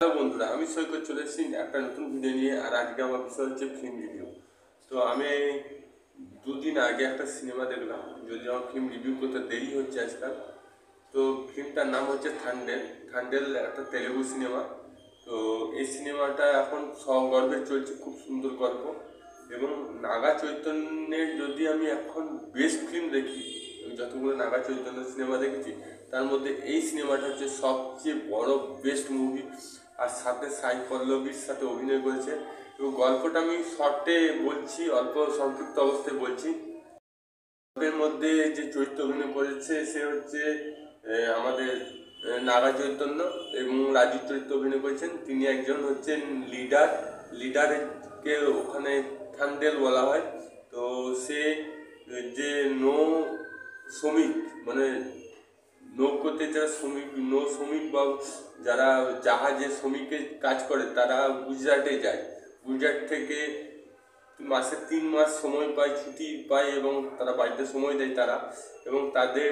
Hello বন্ধুরা, আমি সৈকত চলে এসেছি একটা নতুন ভিডিও নিয়ে। আর আজকে আমার বিষয় হচ্ছে ফিল্ম রিভিউ। তো আমি দুদিন আগে একটা সিনেমা দেখলাম, যদি আমার ফিল্ম রিভিউ করতে দেরি হচ্ছে আজকাল। তো ফিল্মটার নাম হচ্ছে থান্ডেল। থান্ডেল একটা তেলেগু সিনেমা। তো এই সিনেমাটা এখন সগর্বে চলছে, খুব সুন্দর গল্প। এবং নাগা চৈতন্যের যদি আমি এখন বেস্ট ফিল্ম দেখি, আমি যতগুলো নাগা চৈতন্য সিনেমা দেখেছি তার মধ্যে এই সিনেমাটা হচ্ছে সবচেয়ে বড় বেস্ট মুভি। আর সাথে সাই পল্লবীর সাথে অভিনয় করেছে। এবং গল্পটা আমি শর্টে বলছি, অল্প সংক্ষিপ্ত অবস্থায় বলছি। গল্পের মধ্যে যে চরিত্র অভিনয় করেছে সে হচ্ছে আমাদের নাগা চৈতন্য, এবং রাজীব চরিত্র অভিনয় করেছেন। তিনি একজন হচ্ছেন লিডারকে ওখানে থান্ডেল বলা হয়। তো সে যে শ্রমিক, মানে নৌকোতে যারা শ্রমিক বা যারা জাহাজে শ্রমিকের কাজ করে তারা গুজরাটে যায়। গুজরাট থেকে মাসে 3 মাস সময় পায়, ছুটি পায়, এবং তারা বাড়িতে সময় দেয় তারা। এবং তাদের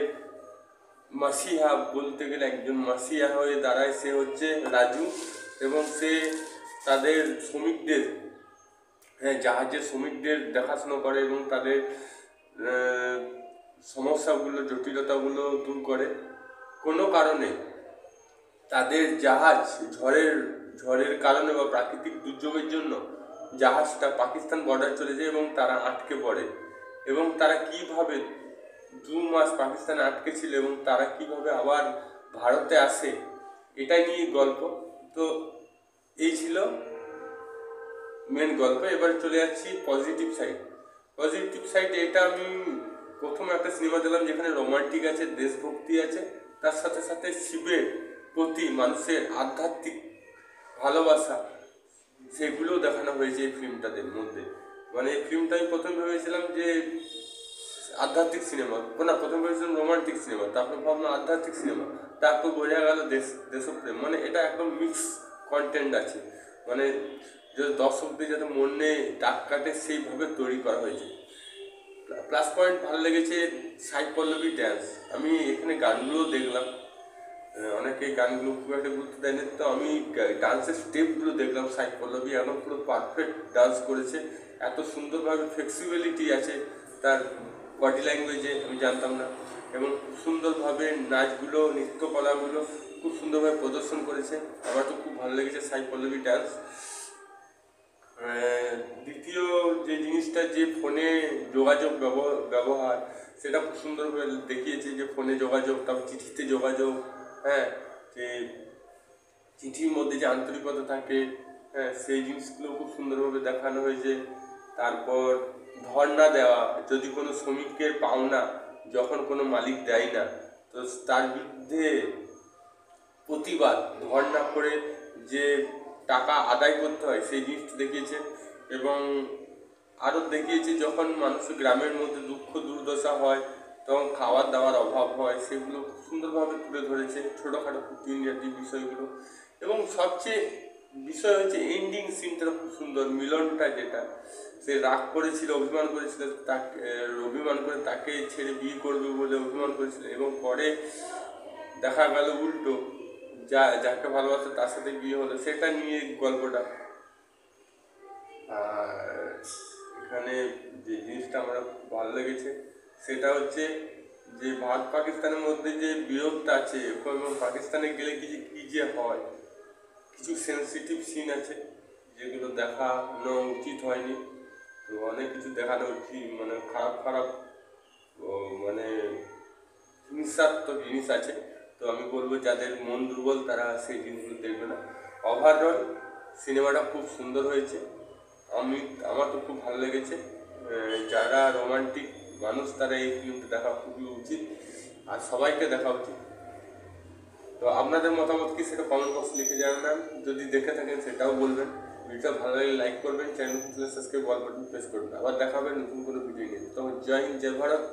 মাসিহা বলতে গেলে একজন মাসিহা হয়ে দাঁড়ায়, সে হচ্ছে রাজু। এবং সে তাদের শ্রমিকদের, জাহাজের শ্রমিকদের দেখাশোনা করে এবং তাদের সমস্যাগুলো, জটিলতাগুলো দূর করে। কোনো কারণে তাদের জাহাজ ঝড়ের কারণে বা প্রাকৃতিক দুর্যোগের জন্য জাহাজটা পাকিস্তান বর্ডার চলে যায় এবং তারা আটকে পড়ে। এবং তারা কিভাবে 2 মাস পাকিস্তানে আটকে ছিল এবং তারা কিভাবে আবার ভারতে আসে, এটাই নিয়ে গল্প। তো এই ছিল মেন গল্প। এবার চলে যাচ্ছি পজিটিভ সাইড। এটা আমি প্রথমে একটা সিনেমা দেখলাম যেখানে রোমান্টিক আছে, দেশভক্তি আছে, তার সাথে সাথে শিবের প্রতি মানুষের আধ্যাত্মিক ভালোবাসা, সেগুলোও দেখানো হয়েছে এই ফিল্মটাদের মধ্যে। মানে এই ফিল্মটা আমি প্রথম ভেবেছিলাম যে আধ্যাত্মিক সিনেমা, না প্রথম ভেবেছিলাম রোমান্টিক সিনেমা, তারপর ভাবলাম আধ্যাত্মিক সিনেমা, তারপর বোঝা গেল দেশপ্রেম। মানে এটা একদম মিক্স কন্টেন্ট আছে, মানে যে দর্শকদের যাতে মনে দাগ কাটে সেইভাবে তৈরি করা হয়েছে। প্লাস পয়েন্ট ভালো লেগেছে সাই পল্লবী ড্যান্স। আমি এখানে গানগুলো দেখলাম, অনেকে গানগুলো খুব একটা গুরুত্ব দেয় না, তো আমি ডান্সের স্টেপগুলো দেখলাম। সাই পল্লবী একদম পুরো পারফেক্ট ডান্স করেছে, এত সুন্দরভাবে ফ্লেক্সিবিলিটি আছে তার বডি ল্যাঙ্গুয়েজে, আমি জানতাম না। এবং খুব সুন্দরভাবে নাচগুলো, নৃত্যকলাগুলো খুব সুন্দরভাবে প্রদর্শন করেছে। আমার তো খুব ভালো লেগেছে সাই পল্লবী ডান্স। দ্বিতীয় যে জিনিসটা, যে ফোনে যোগাযোগ ব্যবহার, সেটা খুব সুন্দরভাবে দেখিয়েছে, যে ফোনে যোগাযোগ, তারপর চিঠিতে যোগাযোগ, যে চিঠির মধ্যে যে আন্তরিকতা থাকে, সেই জিনিসগুলো খুব সুন্দরভাবে দেখানো হয়েছে। তারপর ধর্ণা দেওয়া, যদি কোনো শ্রমিকের পাওনা যখন কোনো মালিক দেয় না, তো তার বিরুদ্ধে প্রতিবাদ ধর্ণা করে যে টাকা আদায় করতে হয়, সেই জিনিসটা দেখিয়েছে। এবং আরও দেখিয়েছে যখন মানুষের গ্রামের মধ্যে দুঃখ দুর্দশা হয়, তখন খাবার দাবার অভাব হয়, সেগুলো খুব সুন্দরভাবে তুলে ধরেছে, ছোটোখাটো খুঁটিনাটি বিষয়গুলো। এবং সবচেয়ে বিষয় হচ্ছে এন্ডিং সিনটা খুব সুন্দর, মিলনটা, যেটা সে রাগ করেছিল, অভিমান করেছিল, তাকে অভিমান করে তাকে ছেড়ে বিয়ে করবে বলে অভিমান করেছিল, এবং পরে দেখা গেল উল্টো, যাকে ভালোবাসে তার সাথে বিয়ে হলো, সেটা নিয়ে গল্পটা। আর এখানে যে জিনিসটা আমার ভালো লেগেছে সেটা হচ্ছে যে ভারত পাকিস্তানের মধ্যে যে বিরোধটা আছে, এবং পাকিস্তানে গেলে কি যে হয়, কিছু সেন্সিটিভ সিন আছে যেগুলো দেখানো উচিত হয়নি। তো অনেক কিছু দেখানো উচিত, মানে খারাপ মানে হিংসাত্মক জিনিস আছে। তো আমি বলবো যাদের মন দুর্বল তারা সেই জিনিসগুলো দেখবে না। ওভারঅল সিনেমাটা খুব সুন্দর হয়েছে, আমার তো খুব ভালো লেগেছে। যারা রোমান্টিক মানুষ তারা এই ফিল্মটা দেখা খুবই উচিত, আর সবাইকে দেখা উচিত। তো আপনাদের মতামত কি সেটা কমেন্ট বক্সে লিখে জানান। যদি দেখে থাকেন সেটাও বলবেন। ভিডিওটা ভালো লাগলে লাইক করবেন, channel subscribe all button press করবেন। আবার দেখা হবে নতুন কোনো ভিডিও নিয়ে। তখন জয় হিন্দ, জয় ভারত,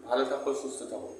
ভালো থাকো, সুস্থ থাকো।